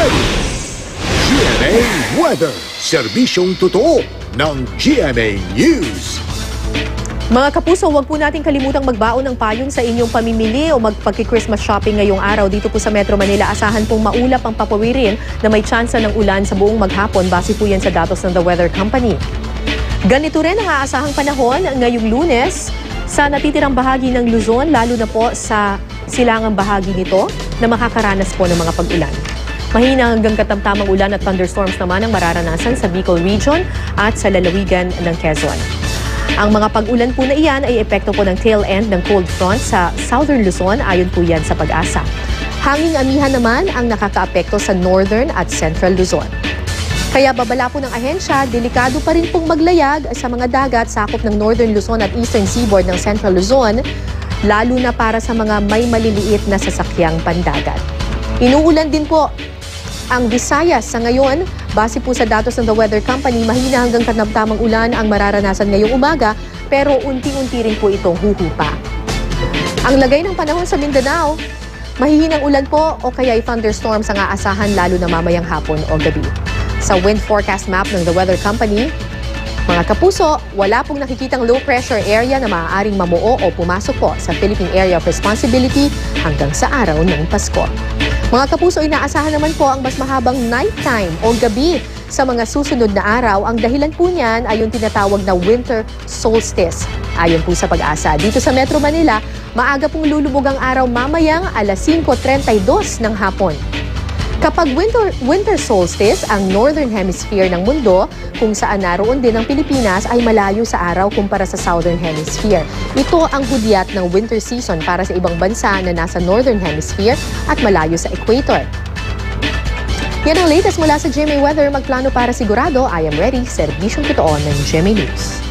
ready. GMA Weather, serbisyong totoo ng GMA News. Mga kapuso, huwag po natin kalimutang magbaon ng payong sa inyong pamimili o magpaki-Christmas shopping ngayong araw. Dito po sa Metro Manila, asahan pong maulap ang papawirin na may tsansa ng ulan sa buong maghapon. Base po yan sa datos ng The Weather Company. Ganito rin ang aasahang panahon ngayong Lunes sa natitirang bahagi ng Luzon, lalo na po sa silangang bahagi nito na makakaranas po ng mga pag-ulan. Mahina hanggang katamtamang ulan at thunderstorms naman ang mararanasan sa Bicol Region at sa lalawigan ng Quezon. Ang mga pag-ulan po na iyan ay epekto po ng tail end ng cold front sa Southern Luzon, ayon po yan sa Pag-asa. Hanging amihan naman ang nakakaapekto sa Northern at Central Luzon. Kaya babala po ng ahensya, delikado pa rin pong maglayag sa mga dagat sakop ng Northern Luzon at Eastern Seaboard ng Central Luzon, lalo na para sa mga may maliliit na sasakyang pandagat. Inuulan din po ang Visayas sa ngayon. Base po sa datos ng The Weather Company, mahina hanggang katamtamang ulan ang mararanasan ngayong umaga, pero unti-unti rin po itong huhupa. Ang lagay ng panahon sa Mindanao, mahihinang ulan po o kaya'y thunderstorms ang aasahan lalo na mamayang hapon o gabi. Sa wind forecast map ng The Weather Company, mga kapuso, wala pong nakikitang low pressure area na maaaring mamuo o pumasok po sa Philippine Area of Responsibility hanggang sa araw ng Pasko. Mga kapuso, inaasahan naman po ang mas mahabang nighttime o gabi sa mga susunod na araw. Ang dahilan po niyan ay yung tinatawag na winter solstice. Ayon po sa Pag-asa, dito sa Metro Manila, maaga pong lulubog ang araw mamayang alas 5:32 ng hapon. Kapag winter solstice, ang northern hemisphere ng mundo, kung saan naroon din ang Pilipinas, ay malayo sa araw kumpara sa southern hemisphere. Ito ang hudyat ng winter season para sa ibang bansa na nasa northern hemisphere at malayo sa equator. Yan ang latest mula sa GMA Weather. Magplano para sigurado, I am ready. Serbisyong totoo ng GMA News.